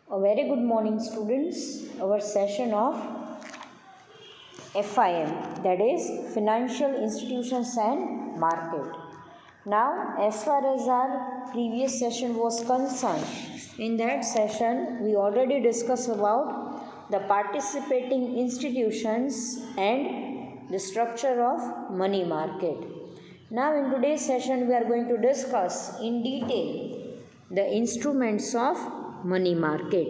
A very good morning, students. Our session of FIM, that is Financial Institutions and Market. Now, as far as our previous session was concerned, in that session we already discussed about the participating institutions and the structure of money market. Now, in today's session we are going to discuss in detail the instruments of money market.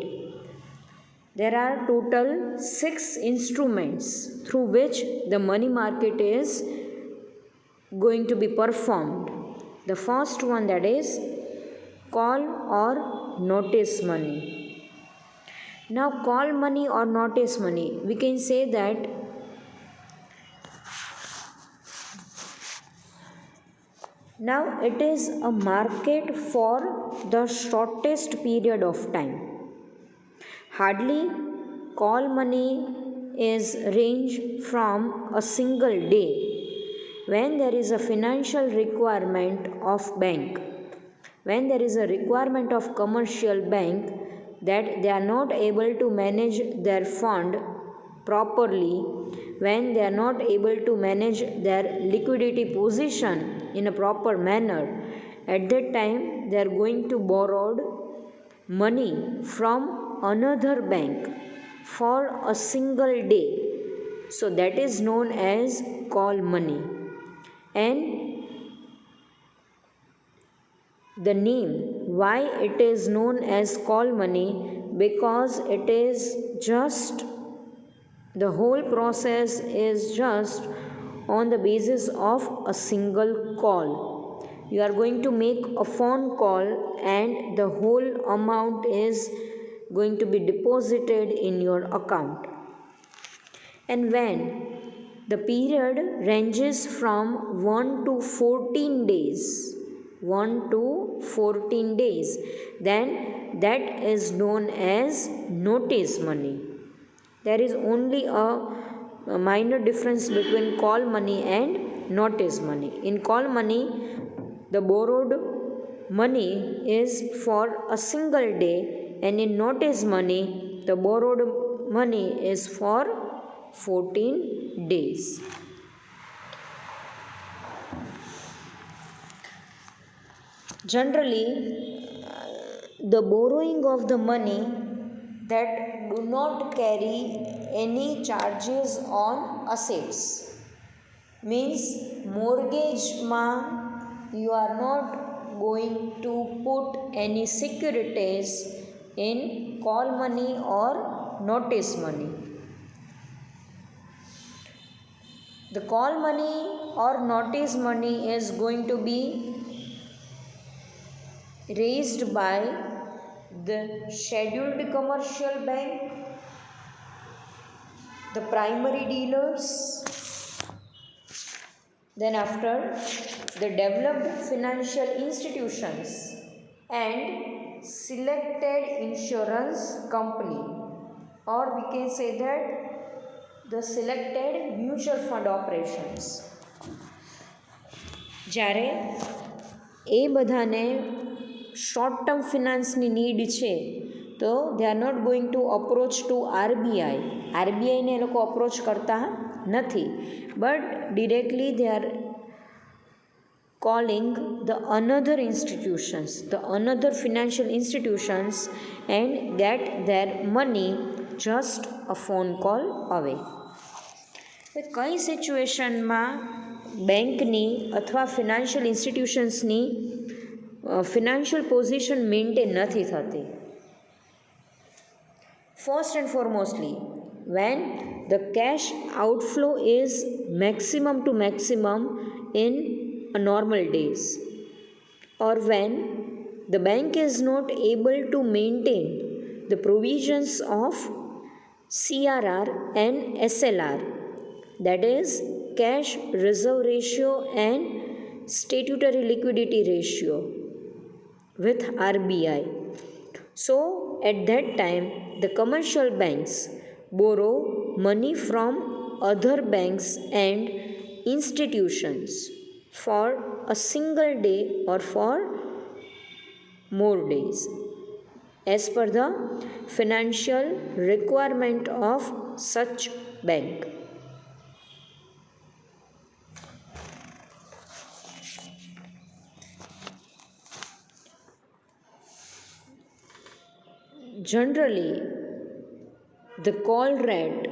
There are total 6 instruments through which the money market is going to be performed. The first one, that is call or notice money. Now, call money or notice money, we can say that now it is a market for the shortest period of time. Hardly call money is range from a single day when there is a financial requirement of bank, when there is a requirement of commercial bank that they are not able to manage their fund properly, when they are not able to manage their liquidity position in a proper manner, at that time they are going to borrow money from another bank for a single day. So that is known as call money. And the name, why it is known as call money, because it is just, the whole process is just on the basis of a single call. You are going to make a phone call and the whole amount is going to be deposited in your account. And when the period ranges from 1 to 14 days, 1 to 14 days, then that is known as notice money. There is only a minor difference between call money and notice money. In call money, the borrowed money is for a single day, and in notice money, the borrowed money is for 14 days. Generally, the borrowing of the money that do not carry any charges on assets, means mortgage you are not going to put any securities in call money or notice money. The call money or notice money is going to be raised by the scheduled commercial bank, the primary dealers, then after the developed financial institutions and selected insurance company, or we can say that the selected mutual fund operations. જ્યારે એ બધાને short term ફિનાન્સની need છે તો they are not going to approach to RBI. આરબીઆઈને એ લોકો approach કરતા નથી, but directly they are calling the another institutions, the another financial institutions, and get their money just a phone call away. કઈ સિચ્યુએશનમાં બેંકની અથવા ફિનાન્શિયલ ઇન્સ્ટિટ્યુશન્સની ફિનાન્શિયલ પોઝિશન મેન્ટેન નથી થતી? First and foremostly, when the cash outflow is maximum to maximum in a normal days, or when the bank is not able to maintain the provisions of CRR and SLR, that is cash reserve ratio and statutory liquidity ratio with RBI. So at that time the commercial banks borrow money from other banks and institutions for a single day or for more days. as per the financial requirement of such bank. Generally, the call rate,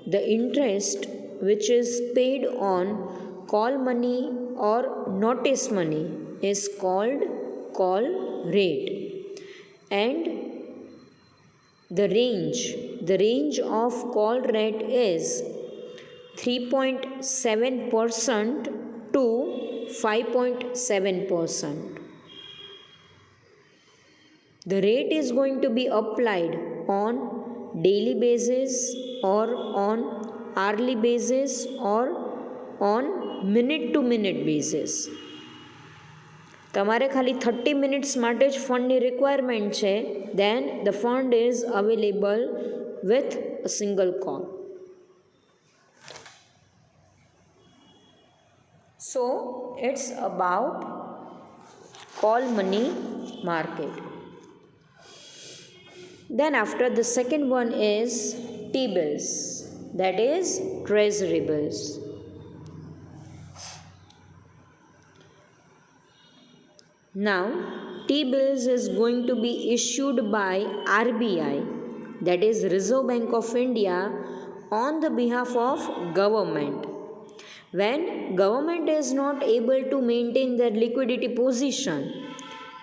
the interest which is paid on call money or notice money is called call rate, and the range of call rate is 3.7% to 5.7%. The rate is going to be applied on daily basis or on hourly basis or on minute to minute basis. તમારે ખાલી 30 minutes માટે જ ફંડની requirement છે, then the fund is available with a single call. So it's about call money market. Then after, the second one is T-bills, that is treasury bills. Now T-bills is going to be issued by RBI, that is Reserve Bank of India, on the behalf of government. When government is not able to maintain their liquidity position,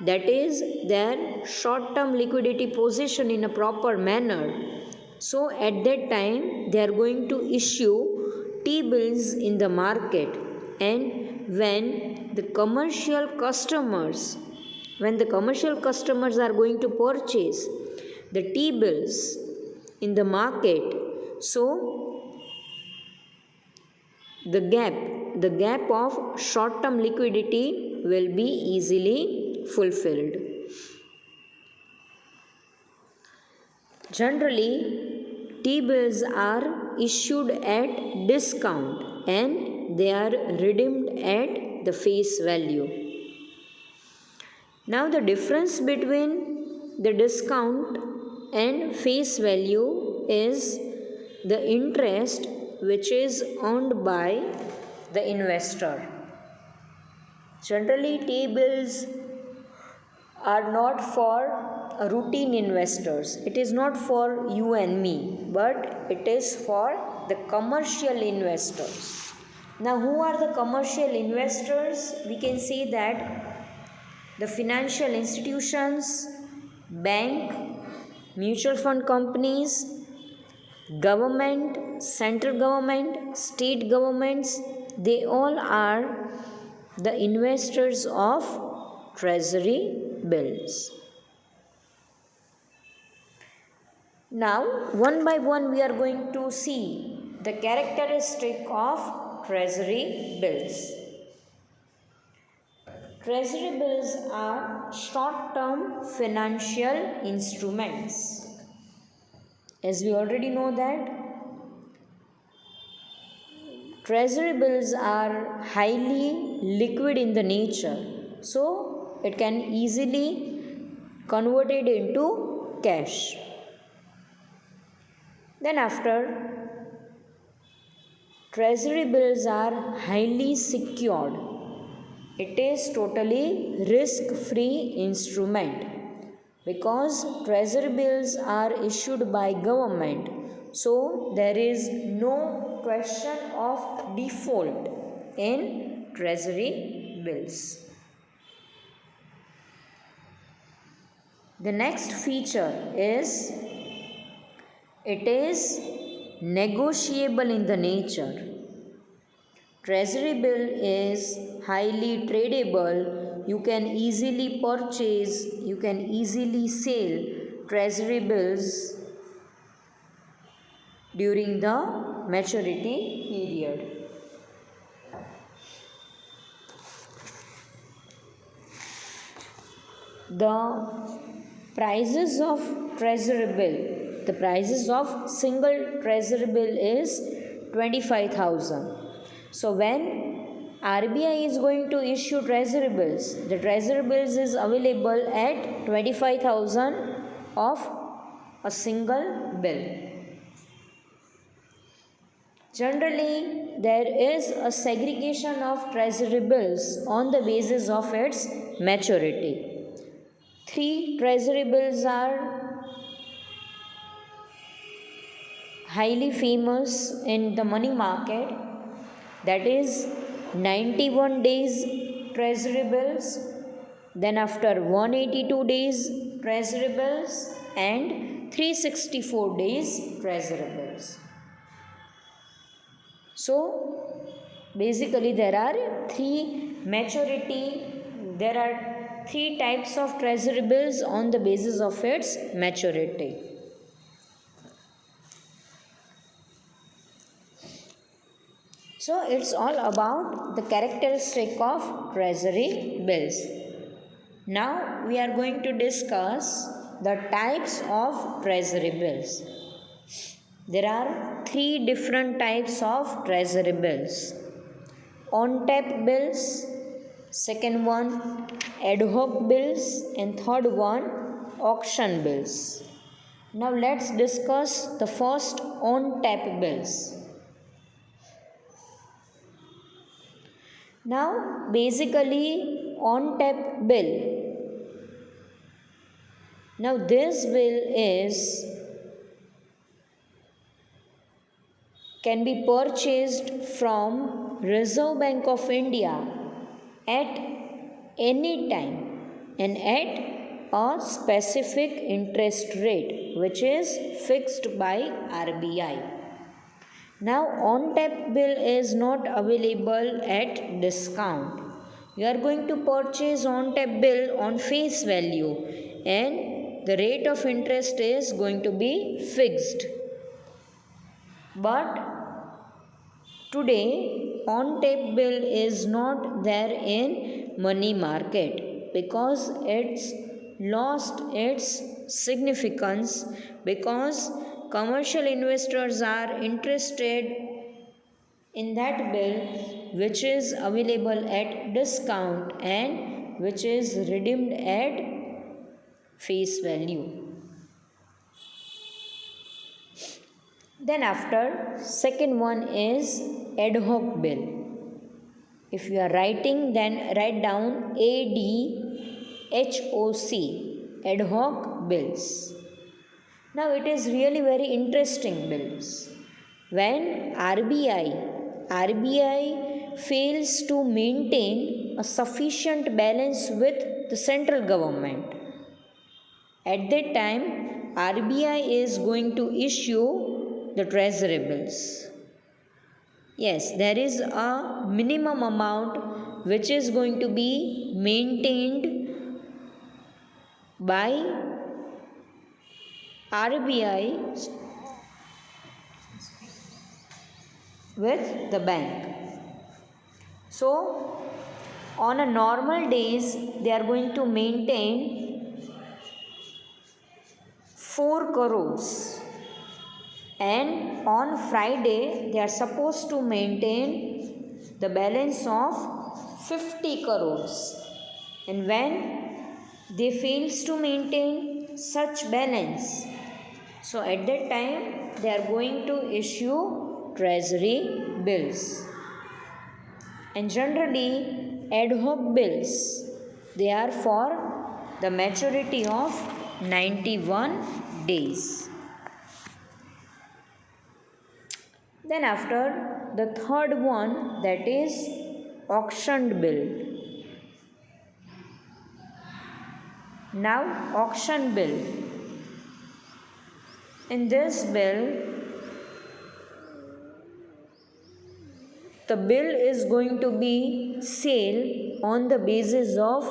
that is their short-term liquidity position in a proper manner, so at that time they are going to issue T-bills in the market. And when the commercial customers are going to purchase the T-bills in the market, so the gap of short-term liquidity will be easily fulfilled. Generally, T-bills are issued at discount and they are redeemed at the face value. Now the difference between the discount and face value is the interest which is earned by the investor. Generally, T-bills are not for routine investors. It is not for you and me, but it is for the commercial investors. Now, who are the commercial investors? We can say that the financial institutions, bank, mutual fund companies, government, central government, state governments, they all are the investors of treasury bills. Now, one by one we are going to see the characteristic of treasury bills. Treasury bills are short-term financial instruments. As we already know that treasury bills are highly liquid in the nature, so it can easily converted into cash. Then after, treasury bills are highly secured. It is totally risk-free instrument because treasury bills are issued by government, so there is no question of default in treasury bills. The next feature is it is negotiable in the nature. Treasury bill is highly tradable. You can easily purchase, you can easily sell treasury bills during the maturity period. The prices of treasury bill, the prices of single treasury bill is 25,000. So when RBI is going to issue treasury bills, the treasury bills is available at 25,000 of a single bill. Generally, there is a segregation of treasury bills on the basis of its maturity. 3 treasury bills are highly famous in the money market, that is 91 days treasury bills, then after 182 days treasury bills, and 364 days treasury bills. So basically there are 3 types of treasury bills on the basis of its maturity. So it's all about the characteristic of treasury bills. Now we are going to discuss the types of treasury bills. There are 3 different types of treasury bills. On-tap bills, second one ad hoc bills, and third one auction bills. Now let's discuss the first on-tap bills. Now basically on-tap bill. Now this bill can be purchased from Reserve Bank of India at any time and at a specific interest rate which is fixed by RBI. Now on-tap bill is not available at discount. You are going to purchase on-tap bill on face value and the rate of interest is going to be fixed. But today on-tap bill is not there in money market because it's lost its significance, because commercial investors are interested in that bill which is available at discount and which is redeemed at face value. Then after, second one is ad hoc bill. If you are writing, then write down ADHOC, ad hoc bills. Now it is really very interesting bills. When RBI fails to maintain a sufficient balance with the central government, at that time RBI is going to issue the treasury bills. Yes, there is a minimum amount which is going to be maintained by RBI with the bank. So on a normal days they are going to maintain 4 crores, and on Friday they are supposed to maintain the balance of 50 crores, and when they fails to maintain such balance, so at that time they are going to issue treasury bills. And generally ad hoc bills, they are for the maturity of 91 days. Then after, the third one, that is auctioned bill. Now auction bill. In this bill, the bill is going to be sale on the basis of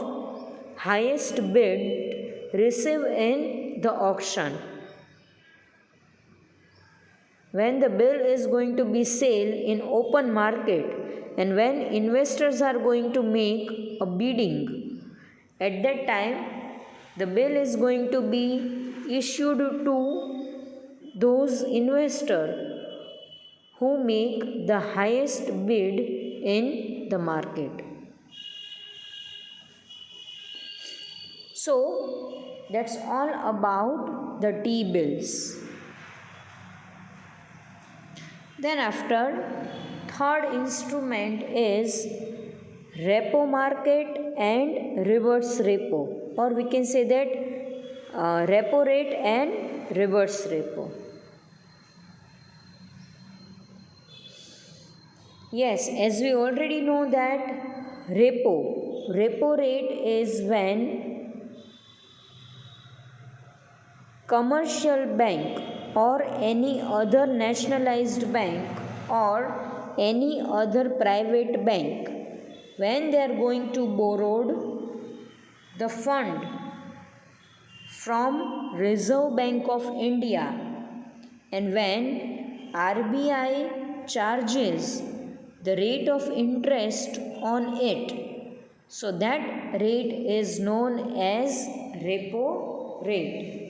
highest bid received in the auction. When the bill is going to be sale in open market and when investors are going to make a bidding, at that time the bill is going to be issued to those investors who make the highest bid in the market. So That's all about the T-bills. Then after, third instrument is repo market and reverse repo, or we can say that repo rate and reverse repo. Yes, as we already know that repo rate is when commercial bank or any other nationalized bank or any other private bank, when they are going to borrow the fund from Reserve Bank of India, and when RBI charges the rate of interest on it, so that rate is known as repo rate.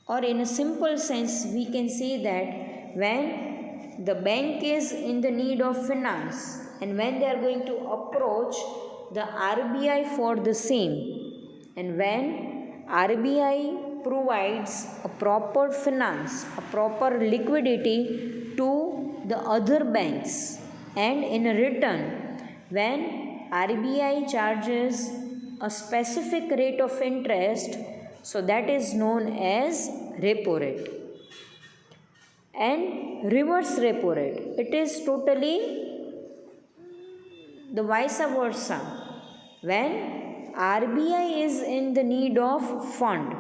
Or in a simple sense, we can say that when the bank is in the need of finance and when they are going to approach the RBI for the same, and when RBI provides a proper finance, a proper liquidity to the other banks, and in return, when RBI charges a specific rate of interest, so that is known as repo rate. And reverse repo rate, it is totally the vice versa. When RBI is in the need of fund,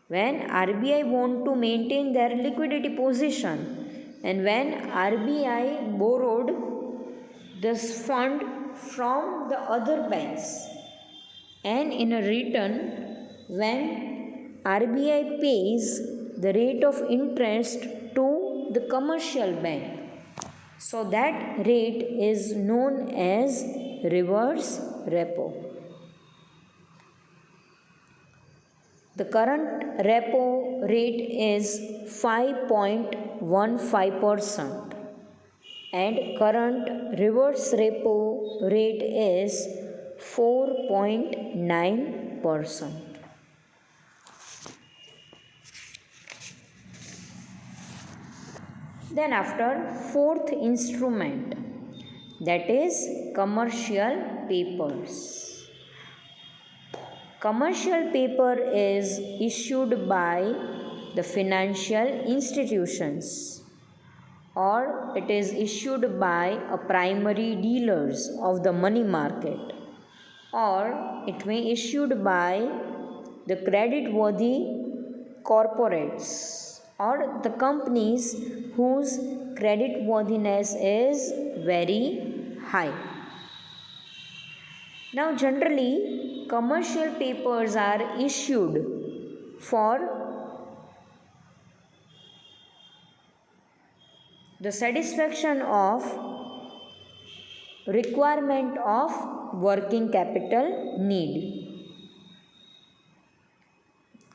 when RBI want to maintain their liquidity position, and when RBI borrowed this fund from the other banks, and in a return, when RBI pays the rate of interest to the commercial bank, so that rate is known as reverse repo. The current repo rate is 5.15% and current reverse repo rate is 4.9%. Then after, fourth instrument, that is commercial papers. Commercial paper is issued by the financial institutions, or it is issued by a primary dealers of the money market, or it may issued by the credit worthy corporates or the companies whose credit worthiness is very high. Now generally commercial papers are issued for the satisfaction of requirement of working capital need.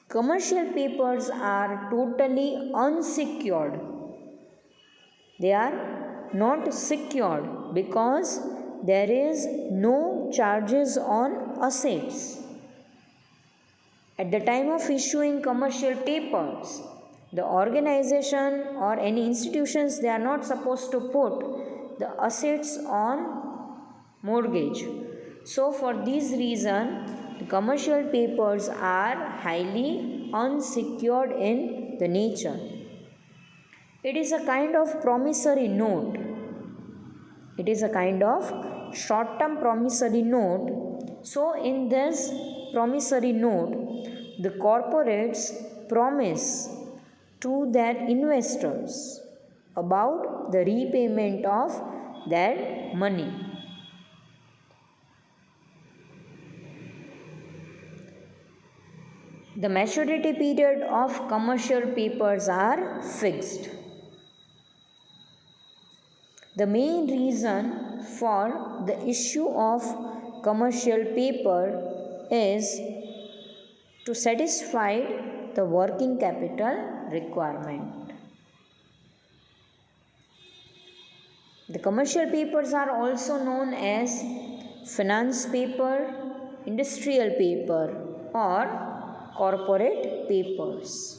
Commercial papers are totally unsecured. They are not secured because there is no charges on assets. At the time of issuing commercial papers, the organization or any institutions, they are not supposed to put the assets on mortgage. So for this reason, the commercial papers are highly unsecured in the nature. It is a kind of promissory note. It is a kind of short-term promissory note. So in this promissory note, the corporates promise to their investors about the repayment of their money. The maturity period of commercial papers are fixed. The main reason for the issue of commercial paper is to satisfy the working capital requirement. The commercial papers are also known as finance paper, industrial paper or corporate papers.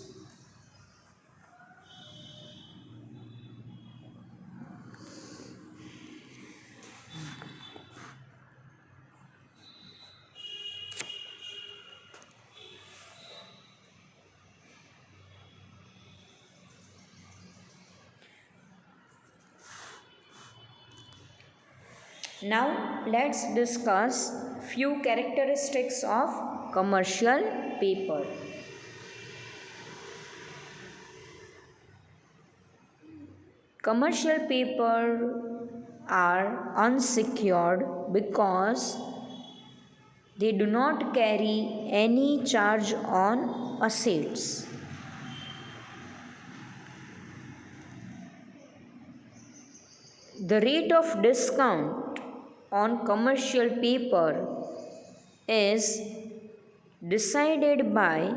Now let's discuss few characteristics of commercial paper. Commercial paper are unsecured because they do not carry any charge on assets. The rate of discount on commercial paper is decided by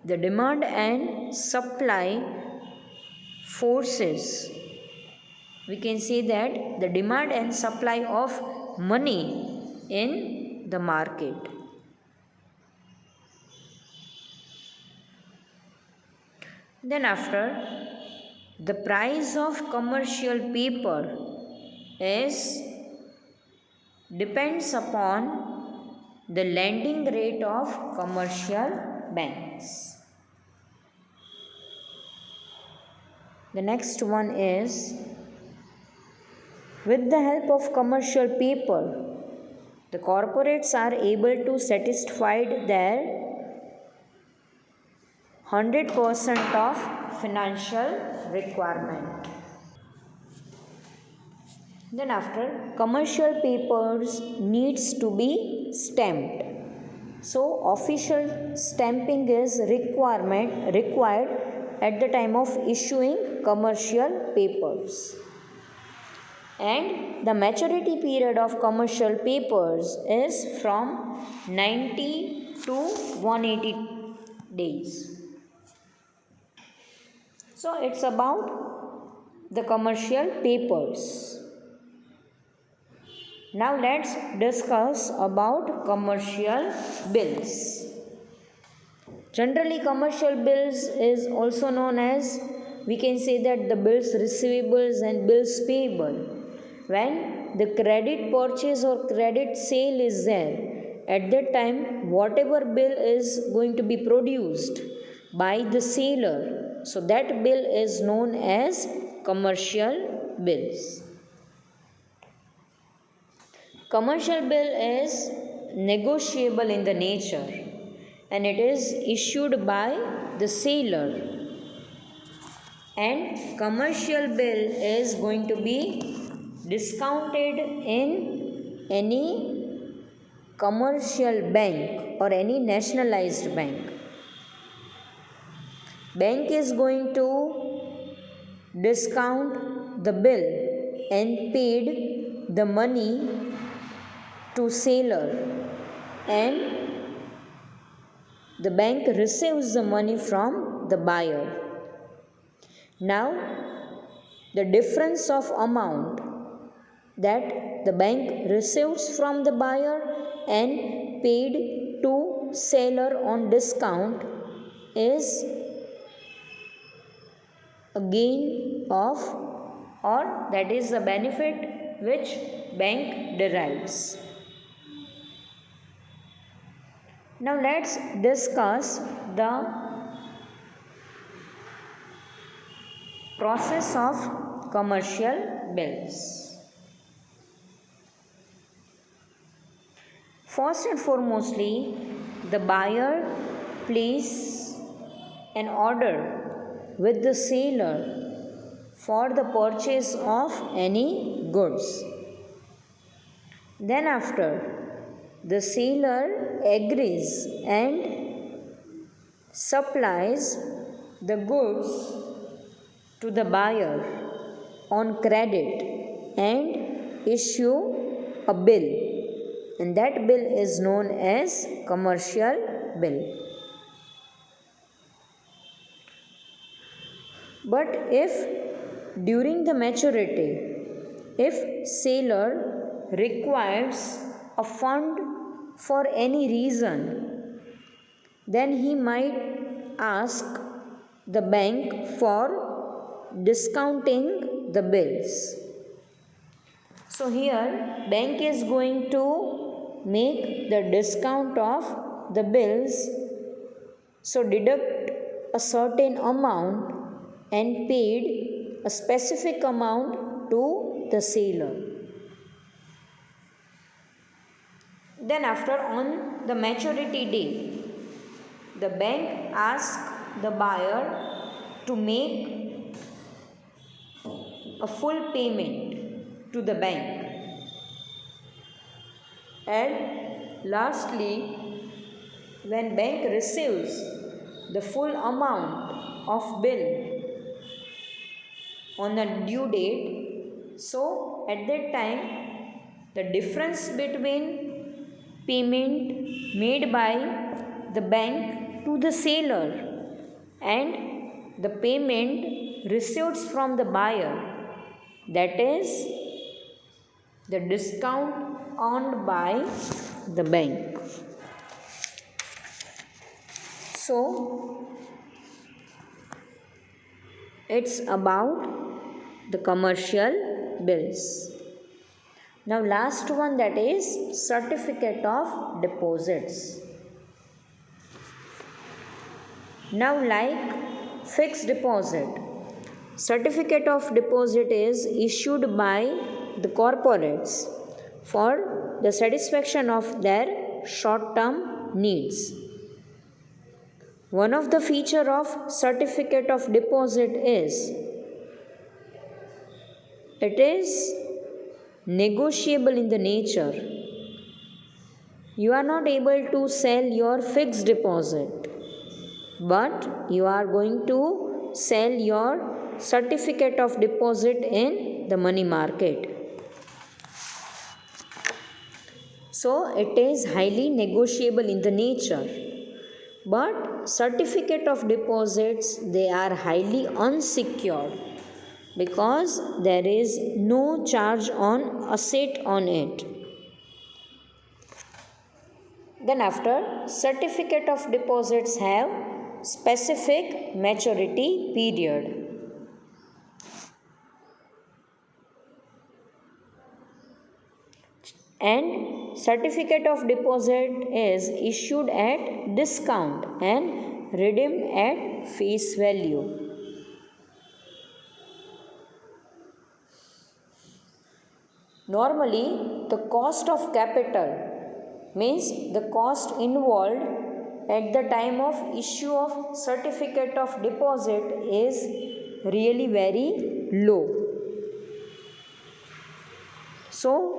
the demand and supply forces. We can say that the demand and supply of money in the market. Then after, the price of commercial paper depends upon the lending rate of commercial banks. The next one is, with the help of commercial paper, the corporates are able to satisfy their 100% of financial requirement. Then after, commercial papers needs to be stamped. So official stamping is required at the time of issuing commercial papers. And the maturity period of commercial papers is from 90 to 180 days. So it's about the commercial papers. Now let's discuss about commercial bills. Generally, commercial bills is also known as, we can say that, the bills receivables and bills payable. When the credit purchase or credit sale is there, at that time whatever bill is going to be produced by the seller, so that bill is known as commercial bills. Commercial bill is negotiable in the nature and it is issued by the seller, and commercial bill is going to be discounted in any commercial bank or any nationalized bank. Bank is going to discount the bill and paid the money to seller, and the bank receives the money from the buyer. Now the difference of amount that the bank receives from the buyer and paid to seller on discount is a gain of, or that is the benefit which bank derives. Now let's discuss the process of commercial bills. First and foremostly, the buyer places an order with the seller for the purchase of any goods. Then after, the seller agrees and supplies the goods to the buyer on credit and issue a bill, and that bill is known as commercial bill. But if during the maturity, if seller requires a fund for any reason, then he might ask the bank for discounting the bills. So here bank is going to make the discount of the bills, so deduct a certain amount and paid a specific amount to the seller. Then after, on the maturity date, the bank asks the buyer to make a full payment to the bank. And lastly, when bank receives the full amount of bill on the due date, so at that time the difference between payment made by the bank to the seller and the payment received from the buyer, that is the discount earned by the bank. So it's about the commercial bills. Now last one, that is certificate of deposits. Now like fixed deposit, certificate of deposit is issued by the corporates for the satisfaction of their short-term needs. One of the feature of certificate of deposit is it is negotiable in the nature. You are not able to sell your fixed deposit, but you are going to sell your certificate of deposit in the money market. So it is highly negotiable in the nature. But certificate of deposits, they are highly unsecured because there is no charge on asset on it. Then after, certificate of deposits have specific maturity period. And certificate of deposit is issued at discount and redeemed at face value. Normally, the cost of capital means the cost involved at the time of issue of certificate of deposit is really very low. So,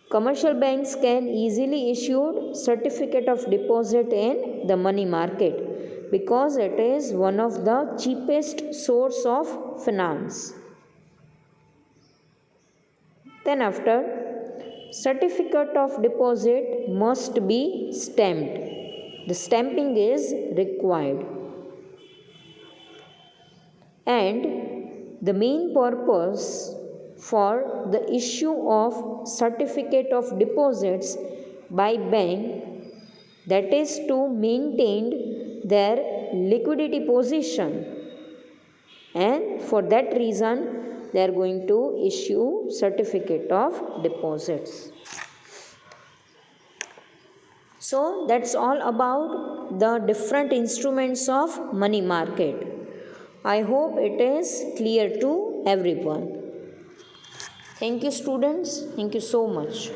commercial banks can easily issue certificate of deposit in the money market because it is one of the cheapest source of finance. Then after, certificate of deposit must be stamped. The stamping is required. And the main purpose for the issue of certificate of deposits by bank, that is to maintain their liquidity position, and for that reason they are going to issue certificate of deposits. So that's all about the different instruments of money market. I hope it is clear to everyone. Thank you, students. Thank you so much.